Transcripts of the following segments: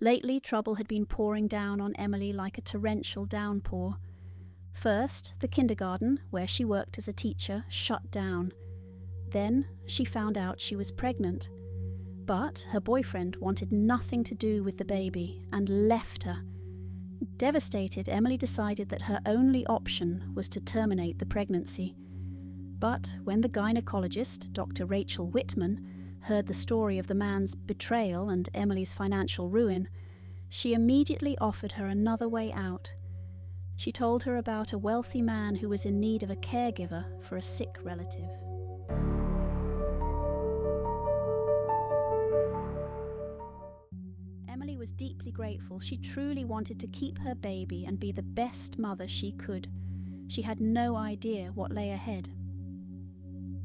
Lately, trouble had been pouring down on Emily like a torrential downpour. First, the kindergarten, where she worked as a teacher, shut down. Then, she found out she was pregnant. But her boyfriend wanted nothing to do with the baby and left her. Devastated, Emily decided that her only option was to terminate the pregnancy. But when the gynecologist, Dr. Rachel Whitman, heard the story of the man's betrayal and Emily's financial ruin, she immediately offered her another way out. She told her about a wealthy man who was in need of a caregiver for a sick relative. Emily was deeply grateful. She truly wanted to keep her baby and be the best mother she could. She had no idea what lay ahead.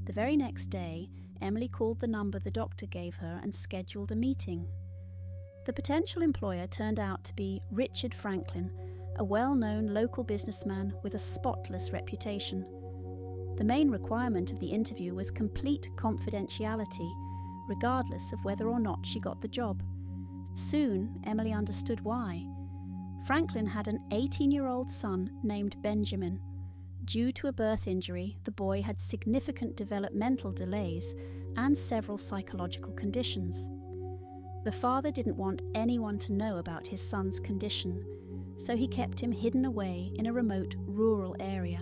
The very next day, Emily called the number the doctor gave her and scheduled a meeting. The potential employer turned out to be Richard Franklin, a well-known local businessman with a spotless reputation. The main requirement of the interview was complete confidentiality, regardless of whether or not she got the job. Soon, Emily understood why. Franklin had an 18-year-old son named Benjamin. Due to a birth injury, the boy had significant developmental delays and several psychological conditions. The father didn't want anyone to know about his son's condition, so he kept him hidden away in a remote rural area,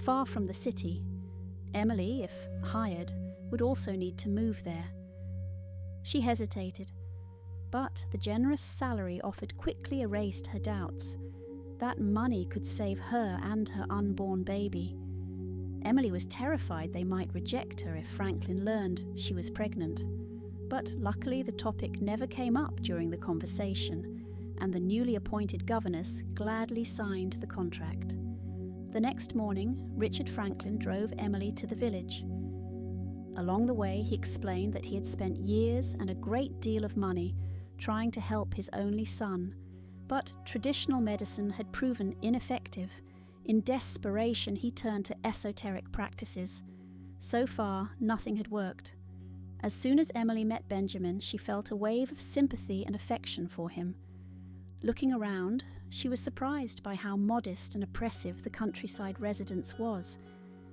far from the city. Emily, if hired, would also need to move there. She hesitated, but the generous salary offered quickly erased her doubts. That money could save her and her unborn baby. Emily was terrified they might reject her if Franklin learned she was pregnant. But luckily the topic never came up during the conversation, and the newly appointed governess gladly signed the contract. The next morning, Richard Franklin drove Emily to the village. Along the way, he explained that he had spent years and a great deal of money trying to help his only son, but traditional medicine had proven ineffective. In desperation, he turned to esoteric practices. So far, nothing had worked. As soon as Emily met Benjamin, she felt a wave of sympathy and affection for him. Looking around, she was surprised by how modest and oppressive the countryside residence was,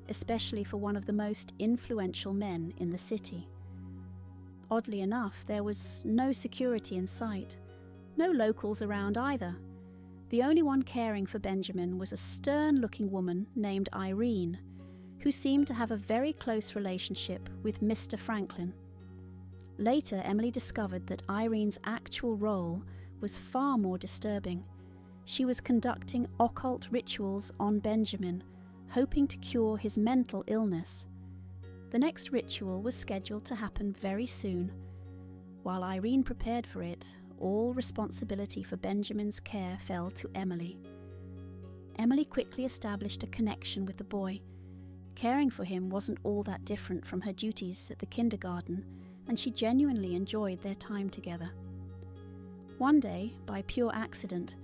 especially for one of the most influential men in the city. Oddly enough, there was no security in sight. No locals around either. The only one caring for Benjamin was a stern-looking woman named Irene, who seemed to have a very close relationship with Mr. Franklin. Later, Emily discovered that Irene's actual role was far more disturbing. She was conducting occult rituals on Benjamin, hoping to cure his mental illness. The next ritual was scheduled to happen very soon. While Irene prepared for it, all responsibility for Benjamin's care fell to Emily. Emily quickly established a connection with the boy. Caring for him wasn't all that different from her duties at the kindergarten, and she genuinely enjoyed their time together. One day, by pure accident,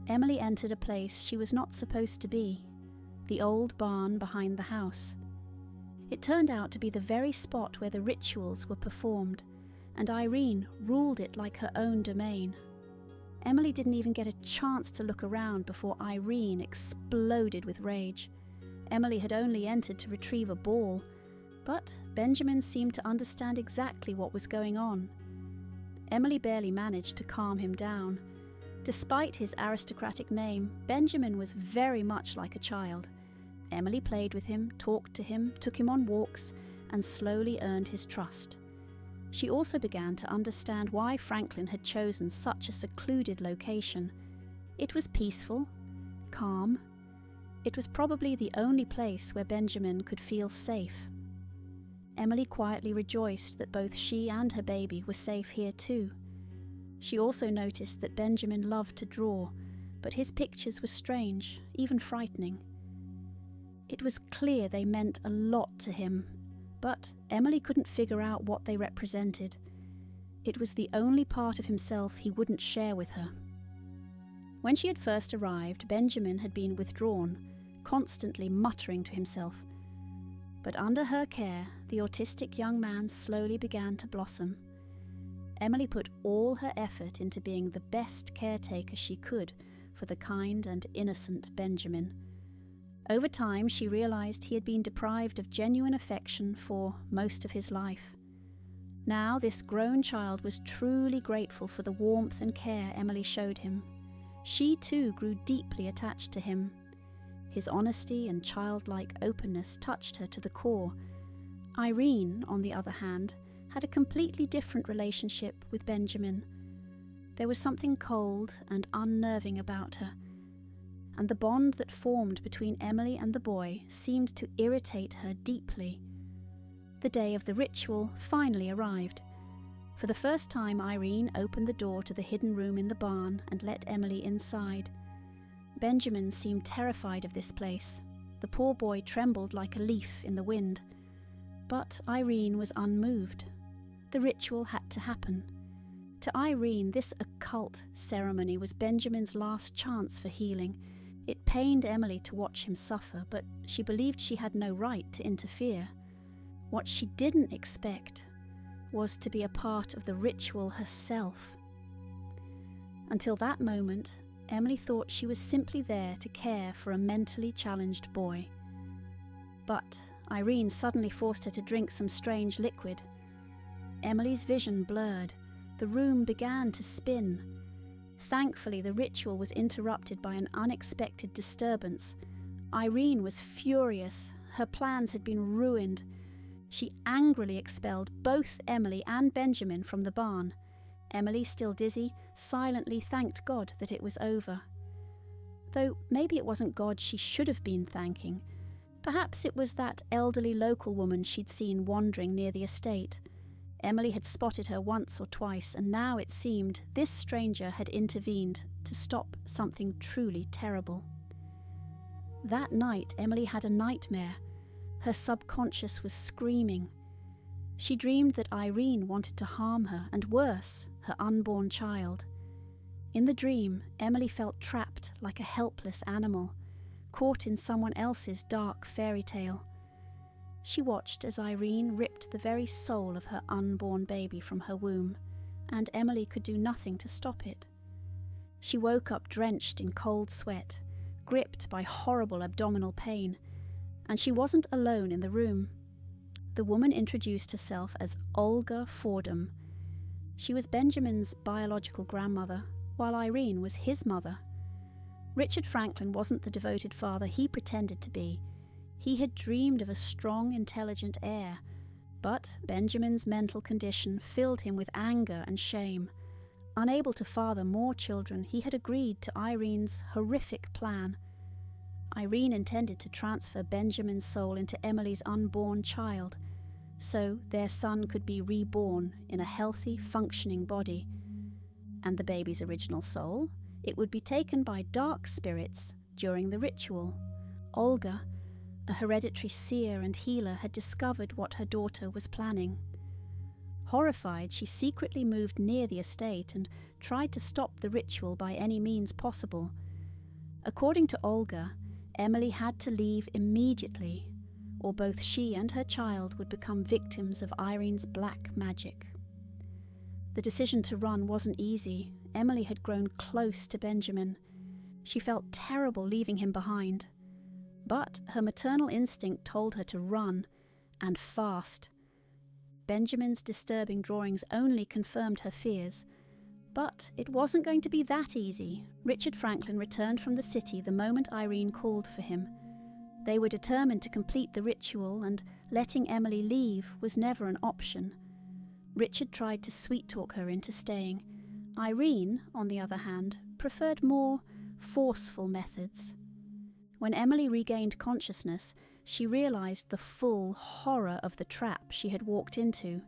Emily entered a place she was not supposed to be, the old barn behind the house. It turned out to be the very spot where the rituals were performed, and Irene ruled it like her own domain. Emily didn't even get a chance to look around before Irene exploded with rage. Emily had only entered to retrieve a ball, but Benjamin seemed to understand exactly what was going on. Emily barely managed to calm him down. Despite his aristocratic name, Benjamin was very much like a child. Emily played with him, talked to him, took him on walks, and slowly earned his trust. She also began to understand why Franklin had chosen such a secluded location. It was peaceful, calm. It was probably the only place where Benjamin could feel safe. Emily quietly rejoiced that both she and her baby were safe here too. She also noticed that Benjamin loved to draw, but his pictures were strange, even frightening. It was clear they meant a lot to him, but Emily couldn't figure out what they represented. It was the only part of himself he wouldn't share with her. When she had first arrived, Benjamin had been withdrawn, constantly muttering to himself. But under her care, the autistic young man slowly began to blossom. Emily put all her effort into being the best caretaker she could for the kind and innocent Benjamin. Over time, she realized he had been deprived of genuine affection for most of his life. Now, this grown child was truly grateful for the warmth and care Emily showed him. She too grew deeply attached to him. His honesty and childlike openness touched her to the core. Irene, on the other hand, had a completely different relationship with Benjamin. There was something cold and unnerving about her, and the bond that formed between Emily and the boy seemed to irritate her deeply. The day of the ritual finally arrived. For the first time, Irene opened the door to the hidden room in the barn and let Emily inside. Benjamin seemed terrified of this place. The poor boy trembled like a leaf in the wind. But Irene was unmoved. The ritual had to happen. To Irene, this occult ceremony was Benjamin's last chance for healing. It pained Emily to watch him suffer, but she believed she had no right to interfere. What she didn't expect was to be a part of the ritual herself. Until that moment, Emily thought she was simply there to care for a mentally challenged boy. But Irene suddenly forced her to drink some strange liquid. Emily's vision blurred. The room began to spin. Thankfully, the ritual was interrupted by an unexpected disturbance. Irene was furious. Her plans had been ruined. She angrily expelled both Emily and Benjamin from the barn. Emily, still dizzy, silently thanked God that it was over. Though maybe it wasn't God she should have been thanking. Perhaps it was that elderly local woman she'd seen wandering near the estate. Emily had spotted her once or twice, and now it seemed this stranger had intervened to stop something truly terrible. That night, Emily had a nightmare. Her subconscious was screaming. She dreamed that Irene wanted to harm her, and worse, her unborn child. In the dream, Emily felt trapped like a helpless animal, caught in someone else's dark fairy tale. She watched as Irene ripped the very soul of her unborn baby from her womb, and Emily could do nothing to stop it. She woke up drenched in cold sweat, gripped by horrible abdominal pain, and she wasn't alone in the room. The woman introduced herself as Olga Fordham. She was Benjamin's biological grandmother, while Irene was his mother. Richard Franklin wasn't the devoted father he pretended to be. He had dreamed of a strong, intelligent heir, but Benjamin's mental condition filled him with anger and shame. Unable to father more children, he had agreed to Irene's horrific plan. Irene intended to transfer Benjamin's soul into Emily's unborn child, so their son could be reborn in a healthy, functioning body. And the baby's original soul, it would be taken by dark spirits during the ritual. Olga, a hereditary seer and healer, had discovered what her daughter was planning. Horrified, she secretly moved near the estate and tried to stop the ritual by any means possible. According to Olga, Emily had to leave immediately, or both she and her child would become victims of Irene's black magic. The decision to run wasn't easy. Emily had grown close to Benjamin. She felt terrible leaving him behind. But her maternal instinct told her to run, and fast. Benjamin's disturbing drawings only confirmed her fears. But it wasn't going to be that easy. Richard Franklin returned from the city the moment Irene called for him. They were determined to complete the ritual, and letting Emily leave was never an option. Richard tried to sweet-talk her into staying. Irene, on the other hand, preferred more forceful methods. When Emily regained consciousness, she realized the full horror of the trap she had walked into.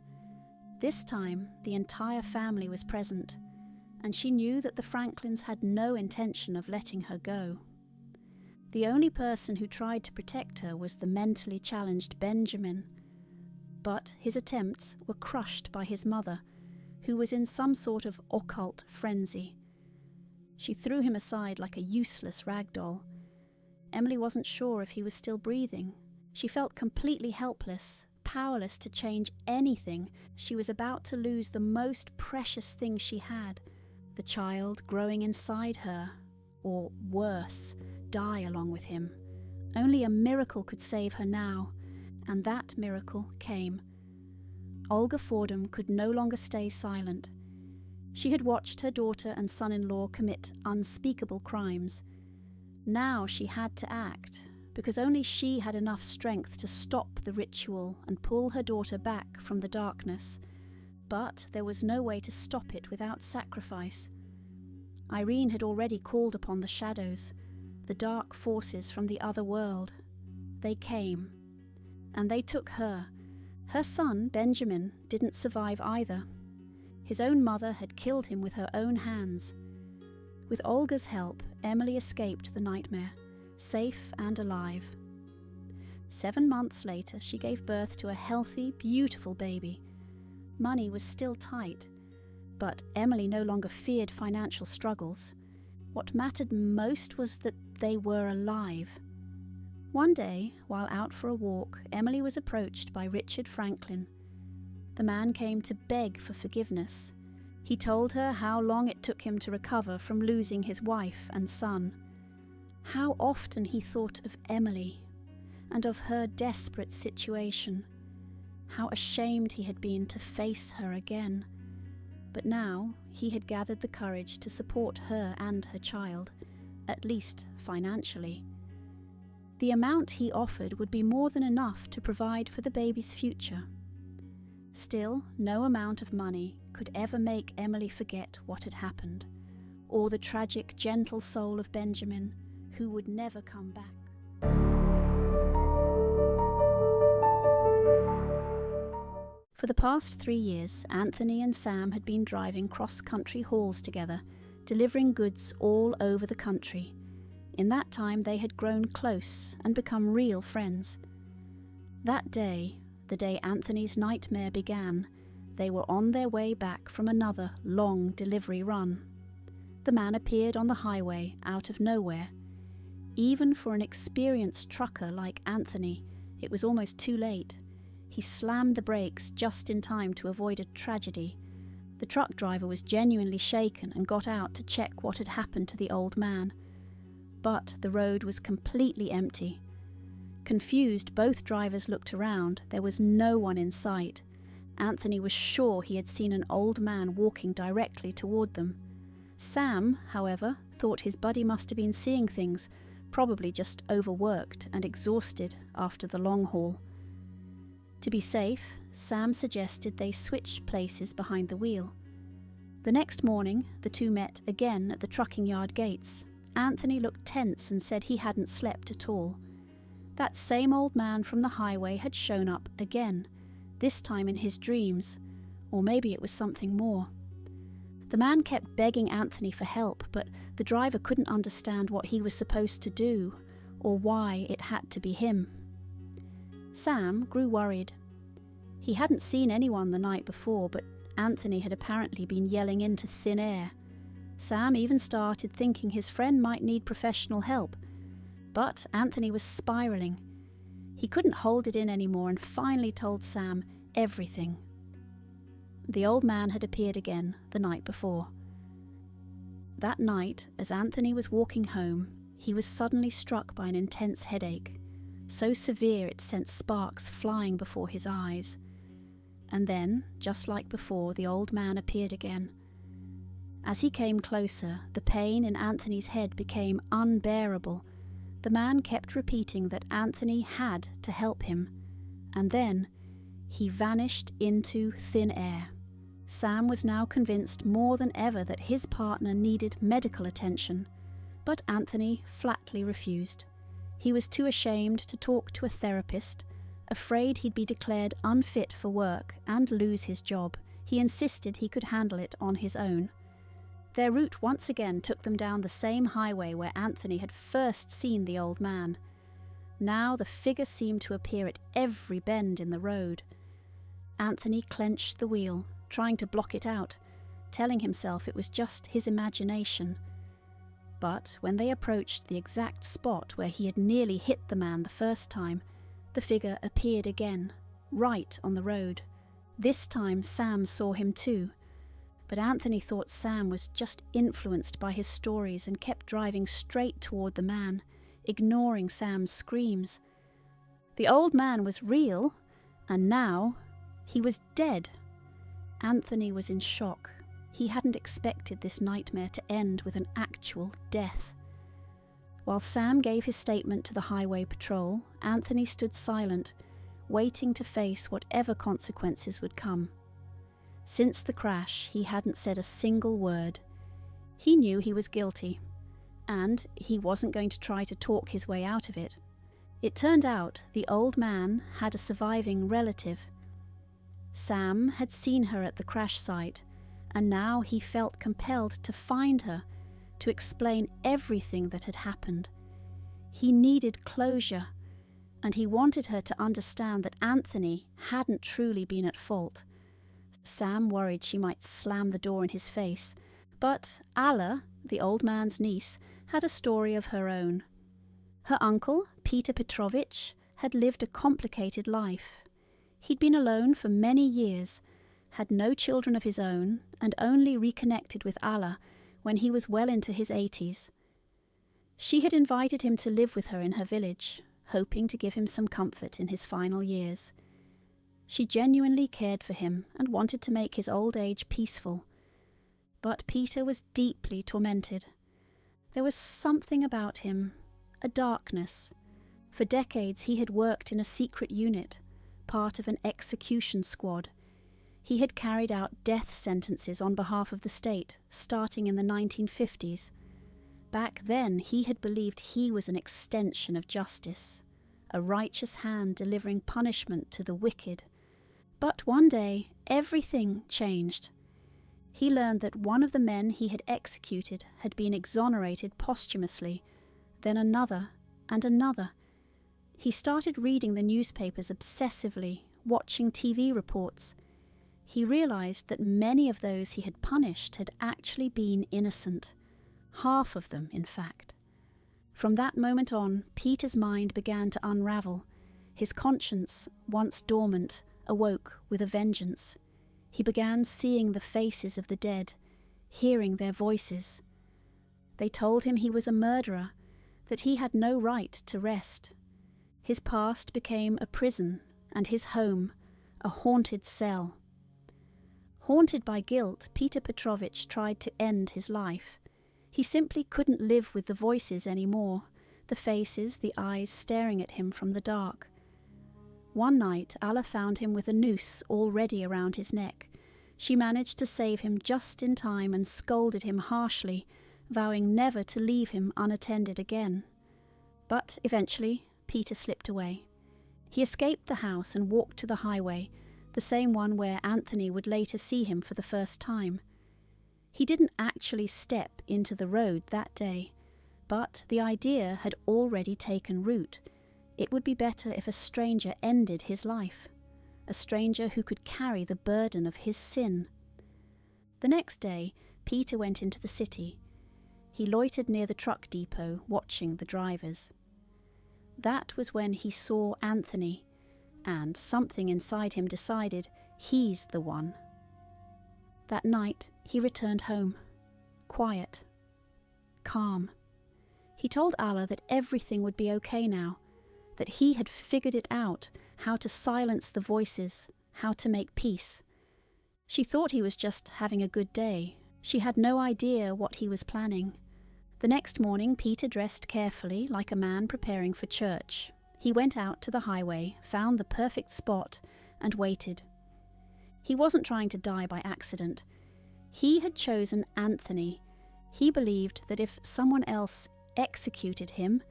This time, the entire family was present, and she knew that the Franklins had no intention of letting her go. The only person who tried to protect her was the mentally challenged Benjamin, but his attempts were crushed by his mother, who was in some sort of occult frenzy. She threw him aside like a useless rag doll. Emily wasn't sure if he was still breathing. She felt completely helpless, powerless to change anything. She was about to lose the most precious thing she had, the child growing inside her, or worse, die along with him. Only a miracle could save her now, and that miracle came. Olga Fordham could no longer stay silent. She had watched her daughter and son-in-law commit unspeakable crimes. Now she had to act, because only she had enough strength to stop the ritual and pull her daughter back from the darkness. But there was no way to stop it without sacrifice. Irene had already called upon the shadows, the dark forces from the other world. They came, and they took her. Her son, Benjamin, didn't survive either. His own mother had killed him with her own hands. With Olga's help, Emily escaped the nightmare, safe and alive. 7 months later, she gave birth to a healthy, beautiful baby. Money was still tight, but Emily no longer feared financial struggles. What mattered most was that they were alive. One day, while out for a walk, Emily was approached by Richard Franklin. The man came to beg for forgiveness. He told her how long it took him to recover from losing his wife and son. How often he thought of Emily and of her desperate situation. How ashamed he had been to face her again. But now he had gathered the courage to support her and her child, at least financially. The amount he offered would be more than enough to provide for the baby's future. Still, no amount of money could ever make Emily forget what had happened, or the tragic, gentle soul of Benjamin, who would never come back. For the past 3 years, Anthony and Sam had been driving cross-country hauls together, delivering goods all over the country. In that time, they had grown close and become real friends. That day, the day Anthony's nightmare began, they were on their way back from another long delivery run. The man appeared on the highway out of nowhere. Even for an experienced trucker like Anthony, it was almost too late. He slammed the brakes just in time to avoid a tragedy. The truck driver was genuinely shaken and got out to check what had happened to the old man. But the road was completely empty. Confused, both drivers looked around. There was no one in sight. Anthony was sure he had seen an old man walking directly toward them. Sam, however, thought his buddy must have been seeing things, probably just overworked and exhausted after the long haul. To be safe, Sam suggested they switch places behind the wheel. The next morning, the two met again at the trucking yard gates. Anthony looked tense and said he hadn't slept at all. That same old man from the highway had shown up again, this time in his dreams, or maybe it was something more. The man kept begging Anthony for help, but the driver couldn't understand what he was supposed to do, or why it had to be him. Sam grew worried. He hadn't seen anyone the night before, but Anthony had apparently been yelling into thin air. Sam even started thinking his friend might need professional help, but Anthony was spiraling. He couldn't hold it in anymore and finally told Sam everything. The old man had appeared again the night before. That night, as Anthony was walking home, he was suddenly struck by an intense headache, so severe it sent sparks flying before his eyes. And then, just like before, the old man appeared again. As he came closer, the pain in Anthony's head became unbearable. The man kept repeating that Anthony had to help him, and then he vanished into thin air. Sam was now convinced more than ever that his partner needed medical attention, but Anthony flatly refused. He was too ashamed to talk to a therapist, afraid he'd be declared unfit for work and lose his job. He insisted he could handle it on his own. Their route once again took them down the same highway where Anthony had first seen the old man. Now the figure seemed to appear at every bend in the road. Anthony clenched the wheel, trying to block it out, telling himself it was just his imagination. But when they approached the exact spot where he had nearly hit the man the first time, the figure appeared again, right on the road. This time Sam saw him too, but Anthony thought Sam was just influenced by his stories and kept driving straight toward the man, ignoring Sam's screams. The old man was real, and now he was dead. Anthony was in shock. He hadn't expected this nightmare to end with an actual death. While Sam gave his statement to the highway patrol, Anthony stood silent, waiting to face whatever consequences would come. Since the crash, he hadn't said a single word. He knew he was guilty, and he wasn't going to try to talk his way out of it. It turned out the old man had a surviving relative. Sam had seen her at the crash site, and now he felt compelled to find her, to explain everything that had happened. He needed closure, and he wanted her to understand that Anthony hadn't truly been at fault. Sam worried she might slam the door in his face, but Alla, the old man's niece, had a story of her own. Her uncle, Peter Petrovich, had lived a complicated life. He'd been alone for many years, had no children of his own, and only reconnected with Alla when he was well into his 80s. She had invited him to live with her in her village, hoping to give him some comfort in his final years. She genuinely cared for him and wanted to make his old age peaceful. But Peter was deeply tormented. There was something about him, a darkness. For decades he had worked in a secret unit, part of an execution squad. He had carried out death sentences on behalf of the state, starting in the 1950s. Back then he had believed he was an extension of justice, a righteous hand delivering punishment to the wicked. But one day everything changed. He learned that one of the men he had executed had been exonerated posthumously, then another and another. He started reading the newspapers obsessively, watching TV reports. He realized that many of those he had punished had actually been innocent. Half of them, in fact. From that moment on, Peter's mind began to unravel. His conscience, once dormant, awoke with a vengeance. He began seeing the faces of the dead, hearing their voices. They told him he was a murderer, that he had no right to rest. His past became a prison, and his home, a haunted cell. Haunted by guilt, Peter Petrovich tried to end his life. He simply couldn't live with the voices anymore, the faces, the eyes staring at him from the dark. One night, Alla found him with a noose already around his neck. She managed to save him just in time and scolded him harshly, vowing never to leave him unattended again. But eventually, Peter slipped away. He escaped the house and walked to the highway, the same one where Anthony would later see him for the first time. He didn't actually step into the road that day, but the idea had already taken root. It would be better if a stranger ended his life, a stranger who could carry the burden of his sin. The next day, Peter went into the city. He loitered near the truck depot, watching the drivers. That was when he saw Anthony, and something inside him decided he's the one. That night, he returned home, quiet, calm. He told Alla that everything would be okay now, that he had figured it out, how to silence the voices, how to make peace. She thought he was just having a good day. She had no idea what he was planning. The next morning, Peter dressed carefully, like a man preparing for church. He went out to the highway, found the perfect spot, and waited. He wasn't trying to die by accident. He had chosen Anthony. He believed that if someone else executed him,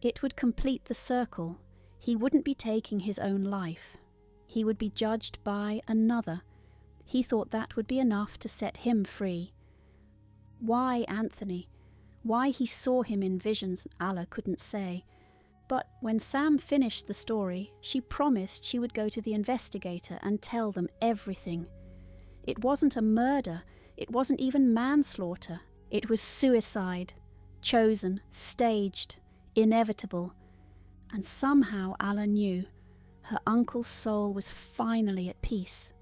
it would complete the circle. He wouldn't be taking his own life. He would be judged by another. He thought that would be enough to set him free. Why Anthony? Why he saw him in visions, Alla couldn't say. But when Sam finished the story, she promised she would go to the investigator and tell them everything. It wasn't a murder. It wasn't even manslaughter. It was suicide. Chosen, staged, inevitable. And somehow Alla knew her uncle's soul was finally at peace.